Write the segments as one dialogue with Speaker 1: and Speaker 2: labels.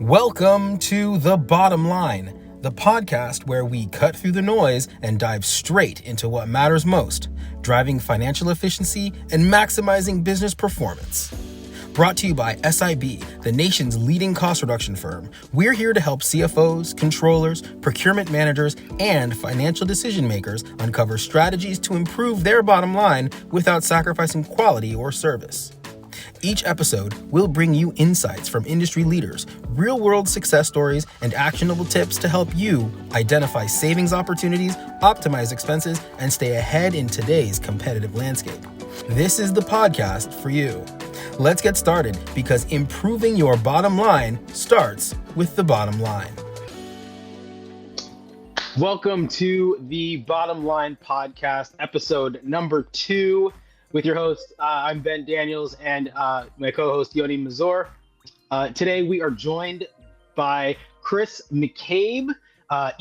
Speaker 1: Welcome to The Bottom Line, the podcast where we cut through the noise and dive straight into what matters most, driving financial efficiency and maximizing business performance. Brought to you by SIB, the nation's leading cost reduction firm, we're here to help CFOs, controllers, procurement managers, and financial decision makers uncover strategies to improve their bottom line without sacrificing quality or service. Each episode will bring you insights from industry leaders, real-world success stories, and actionable tips to help you identify savings opportunities, optimize expenses, and stay ahead in today's competitive landscape. This is the podcast for you. Let's get started because improving your bottom line starts with the bottom line. Welcome to the Bottom Line Podcast, episode number 2. With your host, I'm Ben Daniels, and my co-host, Yoni Mazur. Today, we are joined by Chris McCabe,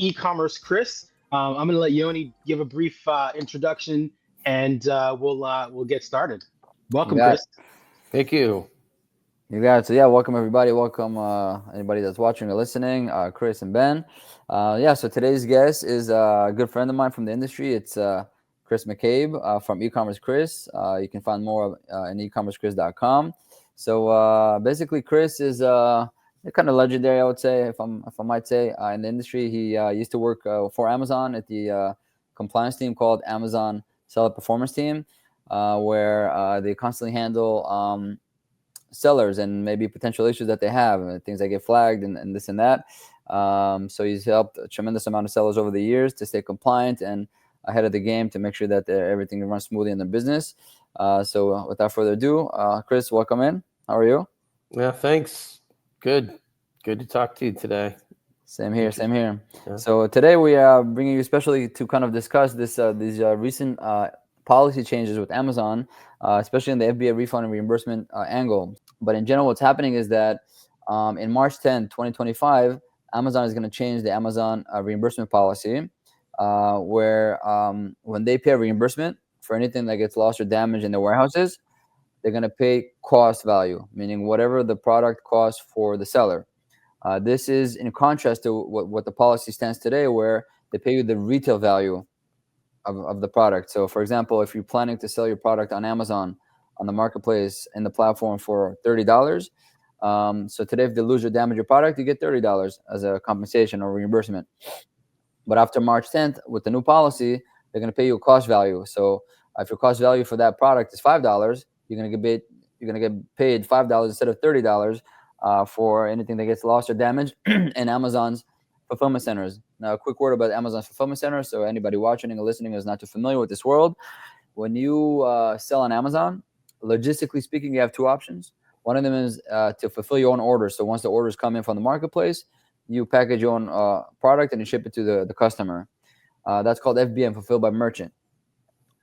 Speaker 1: e-commerce Chris. I'm going to let Yoni give a brief introduction, and we'll get started. Welcome, Chris.
Speaker 2: Thank you.
Speaker 3: You got it. So welcome everybody. Welcome anybody that's watching or listening. Chris and Ben. So today's guest is a good friend of mine from the industry. It's Chris McCabe from e-commerce Chris. You can find more at ecommercechris.com. So basically, Chris is kind of legendary, I would say, if I might say, in the industry. He used to work for Amazon at the compliance team called Amazon Seller Performance Team, where they constantly handle sellers and maybe potential issues that they have, and things that get flagged and this and that. So he's helped a tremendous amount of sellers over the years to stay compliant and ahead of the game to make sure that everything runs smoothly in their business. So without further ado, Chris, welcome in. How are you?
Speaker 2: Yeah, thanks. Good to talk to you today.
Speaker 3: Same here. Yeah. So today we are bringing you especially to kind of discuss these recent policy changes with Amazon, especially in the FBA refund and reimbursement angle. But in general, what's happening is that in March 10, 2025, Amazon is going to change the Amazon reimbursement policy, where when they pay a reimbursement for anything that gets lost or damaged in their warehouses, they're going to pay cost value, meaning whatever the product costs for the seller. This is in contrast to what the policy stands today, where they pay you the retail value of the product. So, for example, if you're planning to sell your product on Amazon, on the marketplace, in the platform for $30, so today if they lose or damage your product, you get $30 as a compensation or reimbursement. But after March 10th, with the new policy, they're going to pay you a cost value. So if your cost value for that product is $5, you're going to get paid $5 instead of $30 for anything that gets lost or damaged in Amazon's fulfillment centers. Now, a quick word about Amazon's fulfillment centers. So anybody watching or listening is not too familiar with this world. When you sell on Amazon, logistically speaking, you have two options. One of them is to fulfill your own orders. So once the orders come in from the marketplace, you package your own product and you ship it to the customer. That's called FBA and fulfilled by merchant.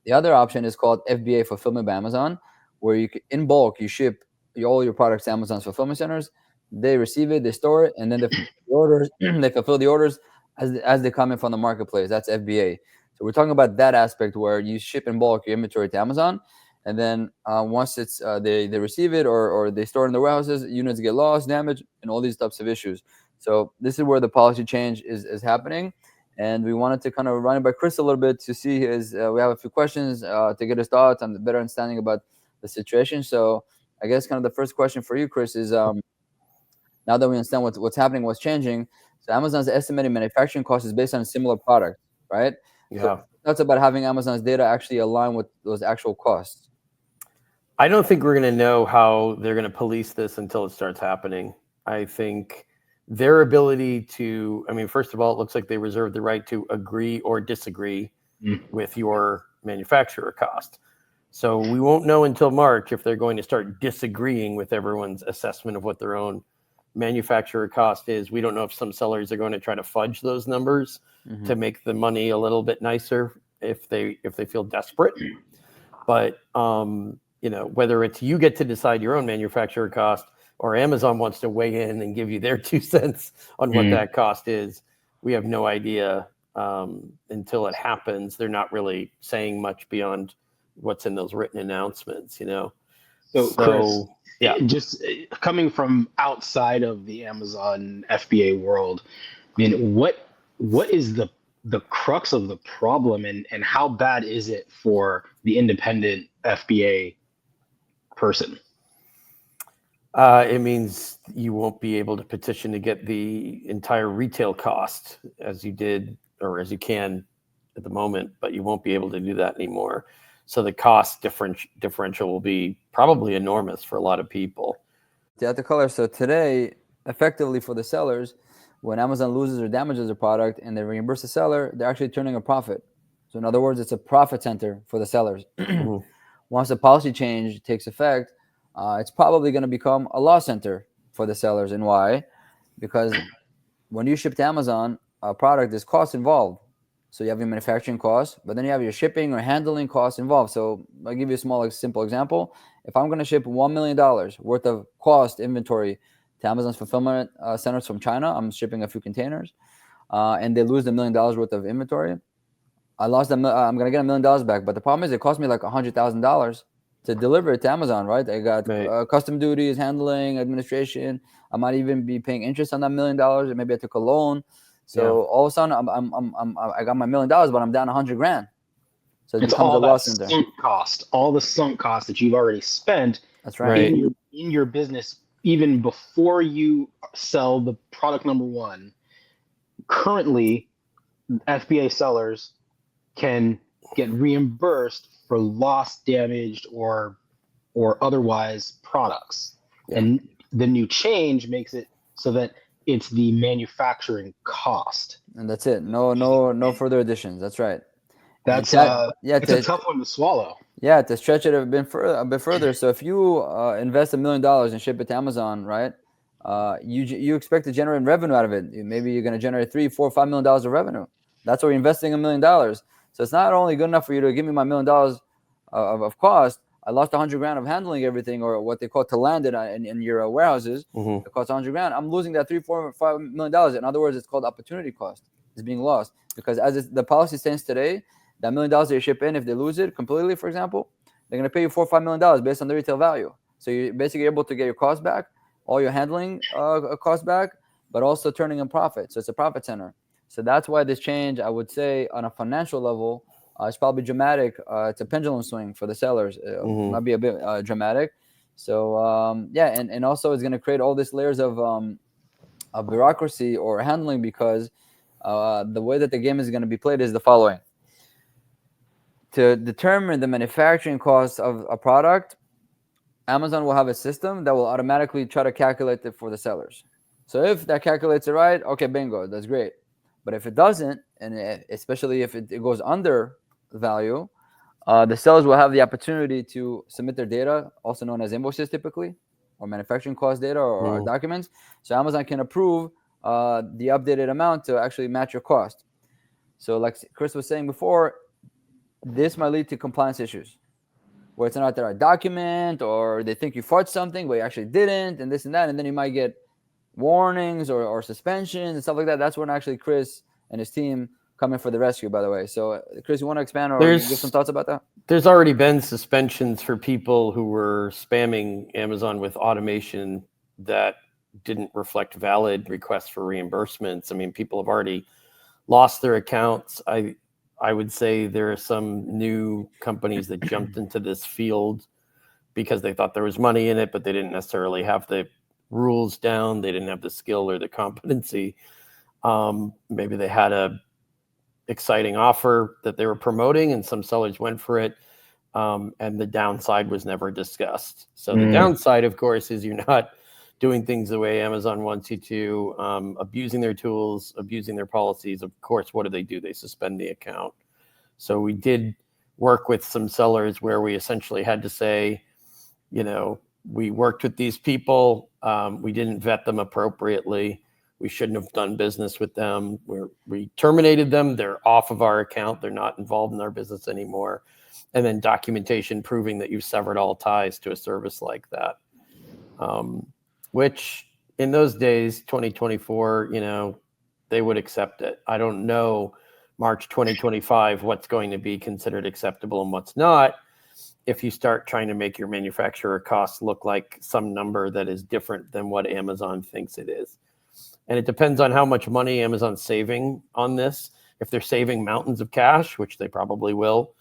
Speaker 3: The other option is called FBA fulfillment by Amazon, where you in bulk you ship all your products to Amazon's fulfillment centers. They receive it, they store it, and then they fulfill the orders as they come in from the marketplace. That's FBA. So we're talking about that aspect where you ship in bulk your inventory to Amazon, and then once it's they receive it or they store it in the warehouses, units get lost, damaged, and all these types of issues. So this is where the policy change is happening, and we wanted to kind of run it by Chris a little bit to see we have a few questions to get his thoughts and the better understanding about the situation. So I guess kind of the first question for you, Chris, is now that we understand what's happening, what's changing. So Amazon's estimated manufacturing cost is based on a similar product, right?
Speaker 2: Yeah.
Speaker 3: So that's about having Amazon's data actually align with those actual costs.
Speaker 2: I don't think we're going to know how they're going to police this until it starts happening. I think their ability to, first of all, it looks like they reserve the right to agree or disagree with your manufacturer cost. So we won't know until March if they're going to start disagreeing with everyone's assessment of what their own manufacturer cost is. We don't know if some sellers are going to try to fudge those numbers to make the money a little bit nicer if they feel desperate. But whether it's you get to decide your own manufacturer cost or Amazon wants to weigh in and give you their 2 cents on what that cost is, we have no idea until it happens. They're not really saying much beyond what's in those written announcements,
Speaker 1: So Chris,
Speaker 2: Yeah.
Speaker 1: Just coming from outside of the Amazon FBA world, I mean, what is the crux of the problem, and how bad is it for the independent FBA person?
Speaker 2: It means you won't be able to petition to get the entire retail cost as you did or as you can at the moment, but you won't be able to do that anymore. So the cost differential will be probably enormous for a lot of people.
Speaker 3: Yeah, the color. So today, effectively for the sellers, when Amazon loses or damages a product and they reimburse the seller, they're actually turning a profit. So in other words, it's a profit center for the sellers.
Speaker 2: Mhm.
Speaker 3: Once the policy change takes effect, it's probably going to become a loss center for the sellers. And why? Because when you ship to Amazon, a product, there's costs involved. So you have your manufacturing costs, but then you have your shipping or handling costs involved. So I'll give you a small, simple example. If I'm going to ship $1 million worth of cost inventory to Amazon's fulfillment centers from China, I'm shipping a few containers, and they lose $1 million worth of inventory. I'm going to get $1 million back. But the problem is it cost me like $100,000 to deliver it to Amazon, right? I got custom duties, handling, administration. I might even be paying interest on that $1 million, or maybe I took a loan. So all of a sudden, I got my $1 million, but I'm down $100,000. So it
Speaker 1: It's
Speaker 3: becomes
Speaker 1: all
Speaker 3: a
Speaker 1: that
Speaker 3: loss center.
Speaker 1: sunk cost, all the sunk cost that you've already spent.
Speaker 3: That's right.
Speaker 1: In your business, even before you sell the product number one. Currently, FBA sellers can get reimbursed for lost, damaged, or otherwise products.
Speaker 2: Yeah.
Speaker 1: And the new change makes it so that it's the manufacturing cost.
Speaker 3: And that's it. No further additions. That's right.
Speaker 1: That's it's a tough one to swallow.
Speaker 3: Yeah, to stretch it a bit further. So if you invest $1 million and ship it to Amazon, right? You expect to generate revenue out of it. Maybe you're going to generate $3, $4, $5 million of revenue. That's why you're investing $1 million. So it's not only good enough for you to give me my $1 million of cost. I lost $100,000 of handling everything, or what they call to land it in your warehouses.
Speaker 2: Mm-hmm.
Speaker 3: It costs $100,000. I'm losing that $3, $4, $5 million. In other words, it's called opportunity cost. It's being lost because the policy stands today, that $1 million that you ship in, if they lose it completely, for example, they're going to pay you $4 or $5 million based on the retail value. So you're basically able to get your cost back, all your handling costs back, but also turning a profit. So it's a profit center. So that's why this change, I would say, on a financial level, it's probably dramatic. It's a pendulum swing for the sellers. Might be a bit dramatic. So and also it's going to create all these layers of bureaucracy or handling, because the way that the game is going to be played is the following. To determine the manufacturing cost of a product, Amazon will have a system that will automatically try to calculate it for the sellers. So if that calculates it right, okay, bingo, that's great. But if it doesn't, and especially if it goes under value, the sellers will have the opportunity to submit their data, also known as invoices typically, or manufacturing cost data or documents. So Amazon can approve the updated amount to actually match your cost. So like Chris was saying before, this might lead to compliance issues, where it's not the right document, or they think you fudged something but you actually didn't, and this and that, and then you might get warnings or suspensions and stuff like that. That's when actually Chris and his team come in for the rescue, by the way. So Chris, you want to expand or give some thoughts about that?
Speaker 2: There's already been suspensions for people who were spamming Amazon with automation that didn't reflect valid requests for reimbursements. I mean, people have already lost their accounts. I would say there are some new companies that jumped into this field because they thought there was money in it, but they didn't necessarily have the rules down. They didn't have the skill or the competency. Maybe they had a exciting offer that they were promoting and some sellers went for it. And the downside was never discussed. So the downside, of course, is you're not doing things the way Amazon wants you to, abusing their tools, abusing their policies. Of course, what do? They suspend the account. So we did work with some sellers where we essentially had to say, we worked with these people. We didn't vet them appropriately. We shouldn't have done business with them. We terminated them. They're off of our account. They're not involved in our business anymore. And then documentation proving that you've severed all ties to a service like that. Which in those days, 2024, they would accept it. I don't know March 2025 what's going to be considered acceptable and what's not. if you start trying to make your manufacturer costs look like some number that is different than what Amazon thinks it is. And it depends on how much money Amazon's saving on this. If they're saving mountains of cash, which they probably will,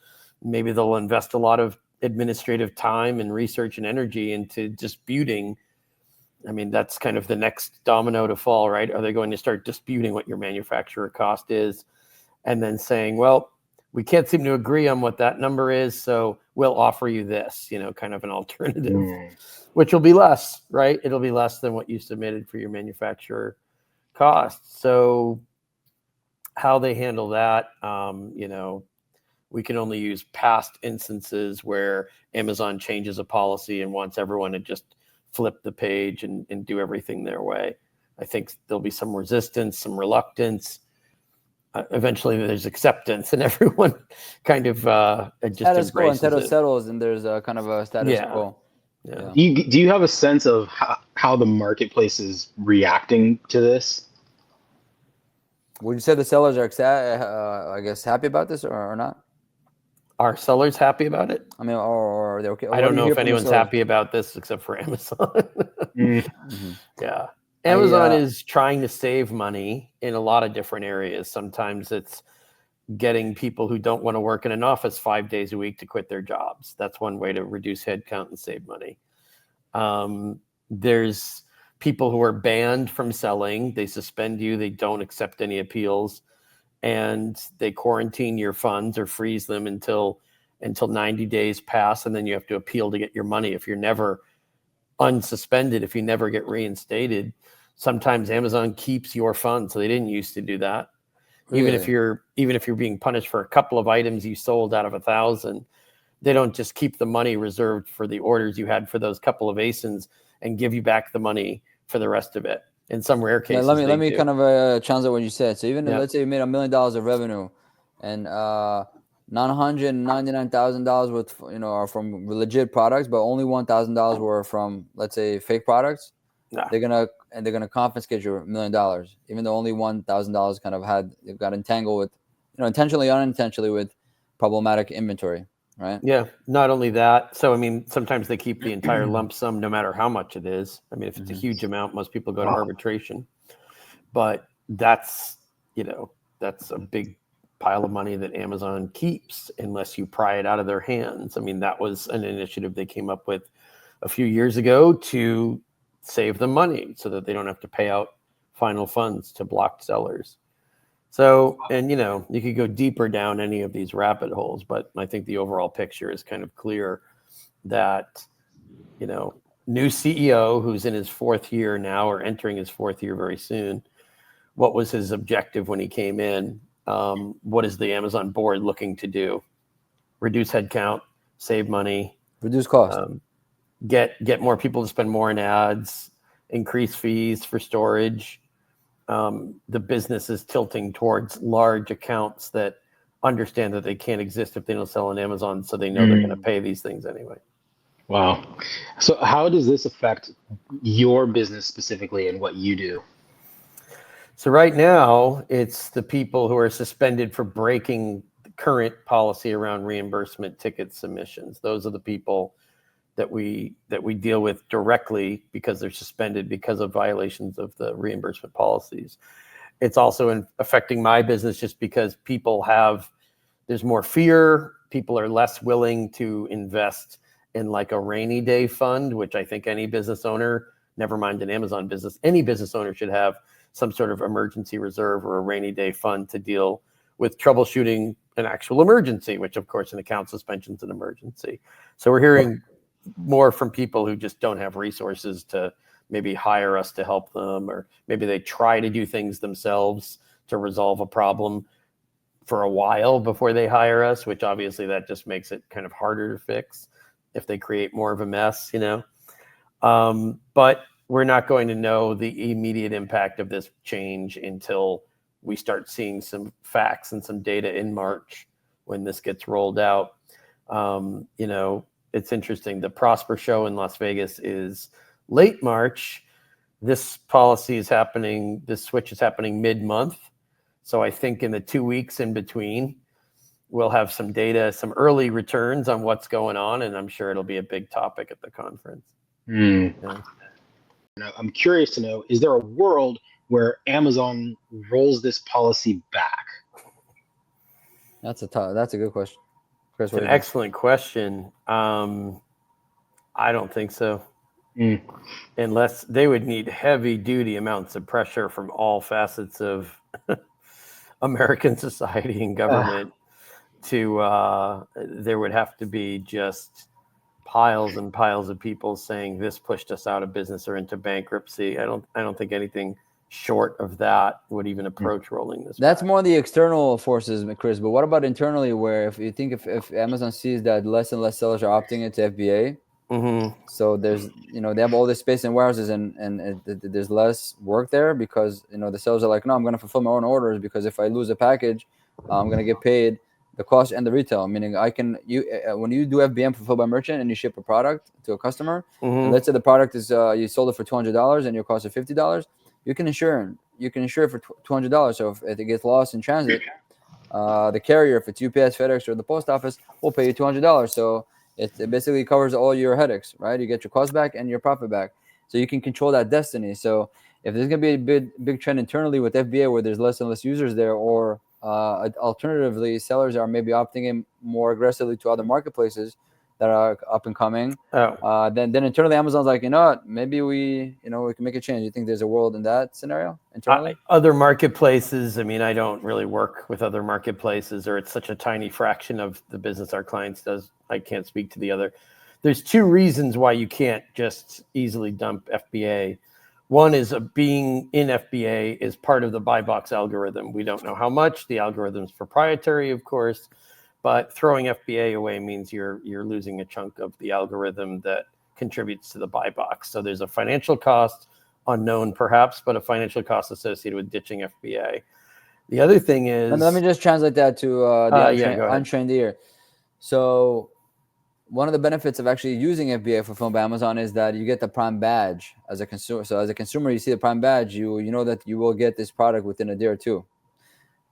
Speaker 2: maybe they'll invest a lot of administrative time and research and energy into disputing. I mean, that's kind of the next domino to fall, right? Are they going to start disputing what your manufacturer cost is and then saying, well, we can't seem to agree on what that number is, so we'll offer you this, kind of an alternative, which will be less, right? It'll be less than what you submitted for your manufacturer cost. So how they handle that, we can only use past instances where Amazon changes a policy and wants everyone to just flip the page and do everything their way. I think there'll be some resistance, some reluctance. Eventually there's acceptance and everyone kind of just
Speaker 3: status quo
Speaker 2: embraces
Speaker 3: until
Speaker 2: it.
Speaker 3: it settles, and there's a kind of a status quo.
Speaker 2: Yeah.
Speaker 4: Do you have a sense of how the marketplace is reacting to this?
Speaker 3: Would you say the sellers are, I guess, happy about this or not?
Speaker 2: Are sellers happy about it?
Speaker 3: I mean, or are they okay?
Speaker 2: I don't know if anyone's happy about this except for Amazon. Yeah. Amazon is trying to save money in a lot of different areas. Sometimes it's getting people who don't want to work in an office 5 days a week to quit their jobs. That's one way to reduce headcount and save money. There's people who are banned from selling. They suspend you. They don't accept any appeals, and they quarantine your funds or freeze them until 90 days pass, and then you have to appeal to get your money. If you're never unsuspended, if you never get reinstated, sometimes Amazon keeps your funds. So they didn't used to do that. Really? Even if you're being punished for a couple of items you sold out of 1,000, they don't just keep the money reserved for the orders you had for those couple of ASINs and give you back the money for the rest of it. In some rare cases,
Speaker 3: let me kind of translate what you said. So even if, let's say you made $1 million of revenue, and $999,000 worth, are from legit products, but only $1,000 were from, let's say, fake products. Nah. They're gonna confiscate your $1 million, even though only $1,000 kind of got entangled with, intentionally, unintentionally, with problematic inventory, right?
Speaker 2: Yeah. Not only that. So I mean, sometimes they keep the entire lump sum, no matter how much it is. I mean, if it's a huge amount, most people go to arbitration. But that's a big pile of money that Amazon keeps unless you pry it out of their hands. I mean, that was an initiative they came up with a few years ago to save them money so that they don't have to pay out final funds to blocked sellers. So, and you could go deeper down any of these rabbit holes, but I think the overall picture is kind of clear that, new CEO who's in his 4th year now, or entering his 4th year very soon, what was his objective when he came in? What is the Amazon board looking to do? Reduce headcount, save money,
Speaker 3: reduce cost,
Speaker 2: get more people to spend more in ads, increase fees for storage. The business is tilting towards large accounts that understand that they can't exist if they don't sell on Amazon, so they know they're going to pay these things anyway.
Speaker 4: Wow. So how does this affect your business specifically and what you do?
Speaker 2: So right now, it's the people who are suspended for breaking the current policy around reimbursement ticket submissions. Those are the people that we deal with directly because they're suspended because of violations of the reimbursement policies. It's also affecting my business just because there's more fear. People are less willing to invest in like a rainy day fund, which I think any business owner, never mind an Amazon business, any business owner should have some sort of emergency reserve or a rainy day fund to deal with troubleshooting an actual emergency, which of course an account suspension is an emergency. So we're hearing more from people who just don't have resources to maybe hire us to help them, or maybe they try to do things themselves to resolve a problem for a while before they hire us, which obviously that just makes it kind of harder to fix if they create more of a mess, but we're not going to know the immediate impact of this change until we start seeing some facts and some data in March when this gets rolled out. It's interesting. The Prosper show in Las Vegas is late March. This policy is happening, this switch is happening mid-month. So I think in the 2 weeks in between, we'll have some data, some early returns on what's going on, and I'm sure it'll be a big topic at the conference.
Speaker 4: Hmm.
Speaker 2: Yeah.
Speaker 4: Now, I'm curious to know, is there a world where Amazon rolls this policy back?
Speaker 3: That's a good question. Chris,
Speaker 2: It's
Speaker 3: what
Speaker 2: an
Speaker 3: do you think?
Speaker 2: excellent question. I don't think so.
Speaker 4: Mm.
Speaker 2: Unless they would need heavy duty amounts of pressure from all facets of American society and government there would have to be just piles and piles of people saying this pushed us out of business or into bankruptcy. I don't think anything short of that would even approach rolling this
Speaker 3: That's
Speaker 2: back.
Speaker 3: more the external forces, Chris. But what about internally, where if you think if Amazon sees that less and less sellers are opting into FBA, so there's they have all this space in warehouses and there's less work there because the sellers are like, no, I'm going to fulfill my own orders because if I lose a package, I'm going to get paid the cost and the retail. Meaning when you do FBM, fulfilled by merchant, and you ship a product to a customer, and let's say the product is you sold it for $200 and your cost is $50, you can insure it for $200. So if it gets lost in transit, the carrier, if it's UPS, FedEx, or the post office, will pay you $200. So it basically covers all your headaches, right? You get your cost back and your profit back. So you can control that destiny. So if there's going to be a big trend internally with FBA where there's less and less users there, or alternatively, sellers are maybe opting in more aggressively to other marketplaces that are up and coming, then internally Amazon's like, you know what, maybe we can make a change. You think there's a world in that scenario internally?
Speaker 2: Other marketplaces, I mean, I don't really work with other marketplaces, or it's such a tiny fraction of the business our clients does. I can't speak to the other. There's two reasons why you can't just easily dump FBA. One is being in FBA is part of the buy box algorithm. We don't know how much. The algorithm's proprietary, of course, but throwing FBA away means you're losing a chunk of the algorithm that contributes to the buy box. So there's a financial cost, unknown perhaps, but a financial cost associated with ditching FBA. The other thing is...
Speaker 3: Let me just translate that to the untrained ear. So one of the benefits of actually using FBA fulfilled by Amazon is that you get the Prime badge as a consumer. So as a consumer, you see the Prime badge, you know that you will get this product within a day or two.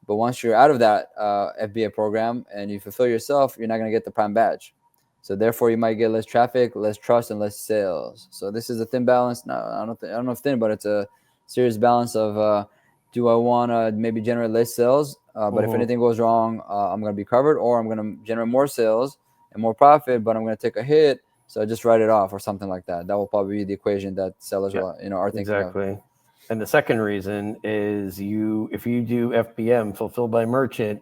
Speaker 3: But once you're out of that FBA program and you fulfill yourself, you're not going to get the Prime badge. So therefore, you might get less traffic, less trust, and less sales. So this is a thin balance. No, I don't know if thin, but it's a serious balance of do I want to maybe generate less sales? But if anything goes wrong, I'm going to be covered, or I'm going to generate more sales and more profit, but I'm going to take a hit. So I just write it off or something like that. That will probably be the equation that sellers are thinking
Speaker 2: exactly.
Speaker 3: of.
Speaker 2: And the second reason is if you do FBM, fulfilled by merchant,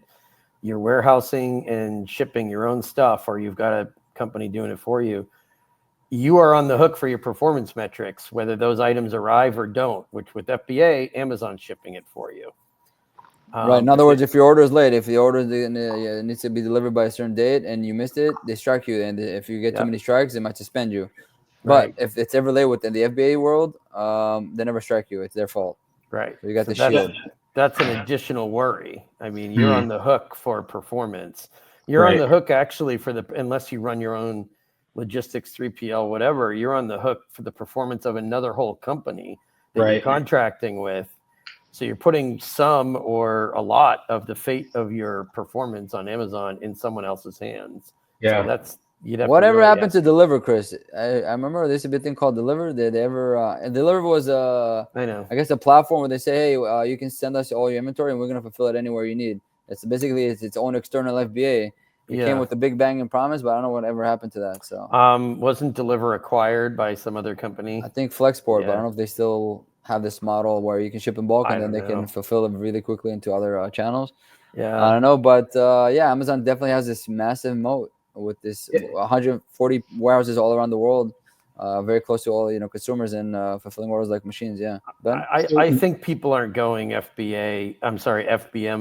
Speaker 2: you're warehousing and shipping your own stuff, or you've got a company doing it for you, you are on the hook for your performance metrics, whether those items arrive or don't, which with FBA, Amazon's shipping it for you.
Speaker 3: Right. In other words, if your order is late, if the order needs to be delivered by a certain date and you missed it, they strike you. And if you get too many strikes, they might suspend you. But if it's ever late within the FBA world, they never strike you. It's their fault.
Speaker 2: Right.
Speaker 3: So you got the shield.
Speaker 2: That's an additional worry. I mean, you're on the hook for performance. You're on the hook actually unless you run your own logistics, 3PL, whatever, you're on the hook for the performance of another whole company that you're contracting with. So you're putting some or a lot of the fate of your performance on Amazon in someone else's hands.
Speaker 4: Yeah.
Speaker 2: So that's, you'd have
Speaker 3: Whatever
Speaker 2: to really
Speaker 3: happened to Deliver, Chris? I remember there's a big thing called Deliver. Did they ever? And Deliver was I guess a platform where they say, hey, you can send us all your inventory and we're gonna fulfill it anywhere you need. It's basically its own external FBA. It came with a big bang and promise, but I don't know whatever happened to that. So
Speaker 2: wasn't Deliver acquired by some other company?
Speaker 3: I think Flexport, but I don't know if they still have this model where you can ship in bulk and then they can fulfill it really quickly into other channels.
Speaker 2: Yeah,
Speaker 3: I don't know, but Amazon definitely has this massive moat with this 140 warehouses all around the world, very close to all consumers and fulfilling orders like machines. Yeah, Ben?
Speaker 2: I think people aren't going FBM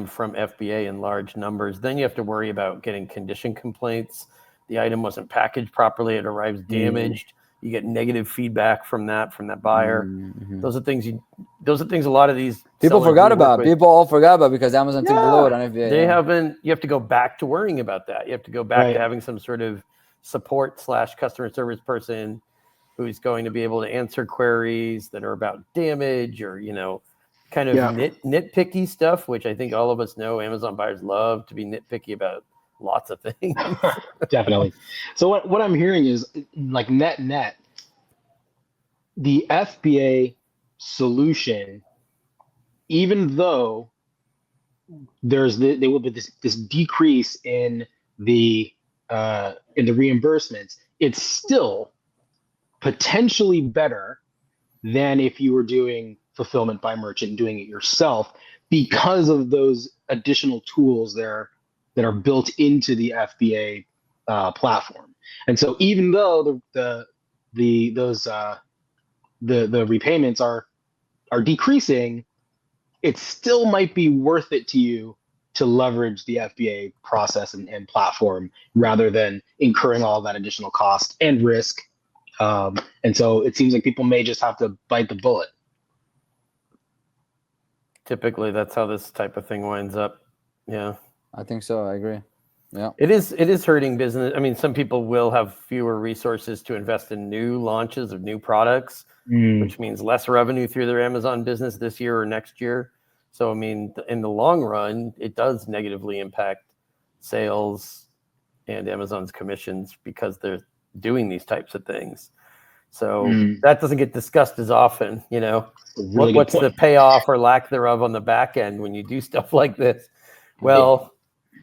Speaker 2: from FBA in large numbers. Then you have to worry about getting condition complaints. The item wasn't packaged properly; it arrives damaged. You get negative feedback from that buyer. Those are things a lot of these
Speaker 3: people forgot about. People all forgot about because Amazon took the load on FBA.
Speaker 2: They haven't. You have to go back to worrying about that. You have to go back to having some sort of support / customer service person who's going to be able to answer queries that are about damage or kind of nitpicky stuff, which I think all of us know Amazon buyers love to be nitpicky about lots of things.
Speaker 4: Definitely. So what I'm hearing is like net, the FBA solution, even though there will be this decrease in the reimbursements, it's still potentially better than if you were doing fulfillment by merchant and doing it yourself because of those additional tools there that are built into the FBA platform. And so even though the repayments are decreasing, it still might be worth it to you to leverage the FBA process and platform rather than incurring all that additional cost and risk. And so it seems like people may just have to bite the bullet.
Speaker 2: Typically, that's how this type of thing winds up. Yeah,
Speaker 3: I think so. I agree. Yeah,
Speaker 2: it is hurting business. I mean, some people will have fewer resources to invest in new launches of new products, which means less revenue through their Amazon business this year or next year. So, I mean, in the long run, it does negatively impact sales and Amazon's commissions because they're doing these types of things. So that doesn't get discussed as often, you know.
Speaker 4: Really
Speaker 2: What's the payoff or lack thereof on the back end when you do stuff like this? Well,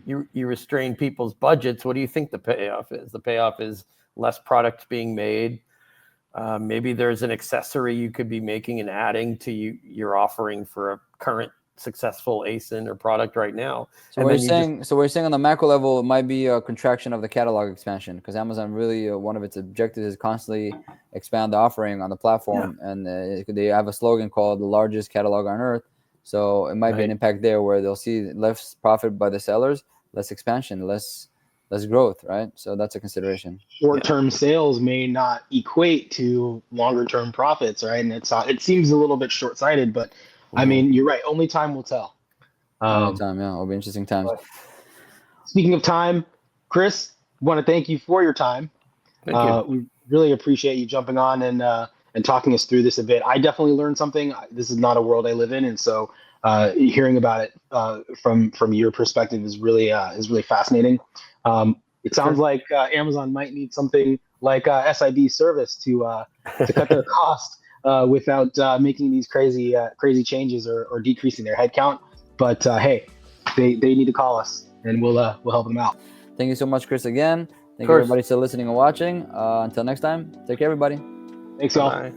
Speaker 2: you restrain people's budgets. What do you think the payoff is? The payoff is less product being made. Maybe there's an accessory you could be making and adding to your offering for a current successful ASIN or product right now.
Speaker 3: So we're saying on the macro level, it might be a contraction of the catalog expansion because Amazon really one of its objectives is constantly expand the offering on the platform, and they have a slogan called "the largest catalog on earth." So it might be an impact there where they'll see less profit by the sellers, less expansion, less growth, right? So that's a consideration.
Speaker 4: Short-term sales may not equate to longer-term profits, right? And it seems a little bit short-sighted, but I mean, you're right. Only time will tell.
Speaker 3: Only time, yeah. It'll be interesting times.
Speaker 4: Speaking of time, Chris, want to thank you for your time.
Speaker 2: Thank you.
Speaker 4: We really appreciate you jumping on and talking us through this a bit. I definitely learned something. This is not a world I live in, and so hearing about it from your perspective is really fascinating. It sounds like Amazon might need something like SIB service to cut their cost without making these crazy changes or decreasing their headcount. But hey, they need to call us, and we'll help them out.
Speaker 3: Thank you so much, Chris. Again, thank you everybody for listening and watching. Until next time, take care, everybody.
Speaker 4: Thanks, y'all.
Speaker 2: Bye.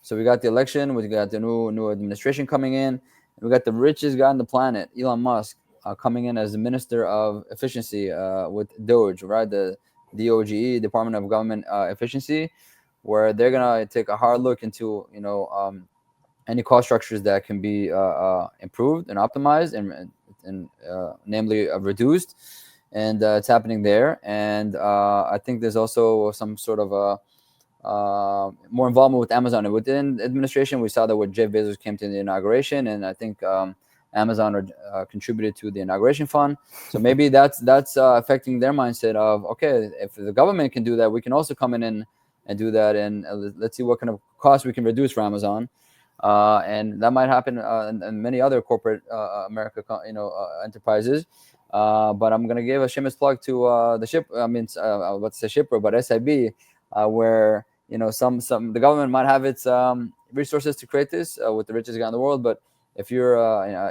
Speaker 3: So we got the election, we got the new administration coming in, we got the richest guy on the planet, Elon Musk, coming in as the Minister of Efficiency with DOGE, right? The DOGE, Department of Government Efficiency, where they're gonna take a hard look into any cost structures that can be improved and optimized and namely reduced, and it's happening there. And I think there's also some sort of more involvement with Amazon. And within administration, we saw that when Jeff Bezos came to the inauguration, and I think Amazon contributed to the inauguration fund. So maybe that's affecting their mindset of, okay, if the government can do that, we can also come in and do that, and let's see what kind of costs we can reduce for Amazon. And that might happen in many other corporate America, enterprises. But I'm gonna give a shameless plug to the ship. I mean, I was about to say shipper, but SIB, where the government might have its resources to create this with the richest guy in the world. But if you're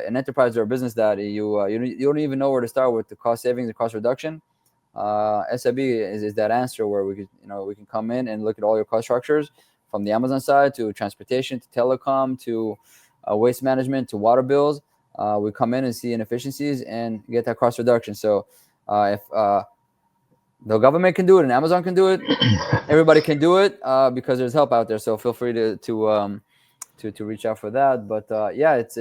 Speaker 3: an enterprise or a business that you don't even know where to start with the cost savings and cost reduction, SIB is that answer where we can come in and look at all your cost structures, from the Amazon side to transportation to telecom to waste management to water bills. We come in and see inefficiencies and get that cost reduction. So if the government can do it and Amazon can do it, everybody can do it because there's help out there. So feel free to reach out for that. But yeah, it's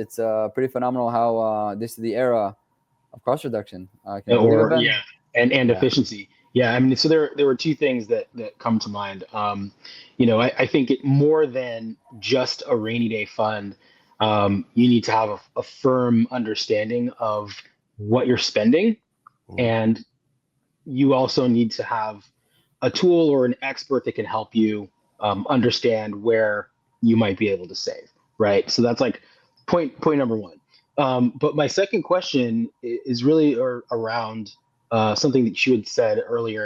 Speaker 3: pretty phenomenal how this is the era of cost reduction. Can you believe it, Ben?
Speaker 4: Yeah, and efficiency. Yeah, I mean, so there were two things that come to mind. I think it more than just a rainy day fund. You need to have a firm understanding of what you're spending, and you also need to have a tool or an expert that can help you understand where you might be able to save. Right. So that's like point number one. But my second question is really around something that you had said earlier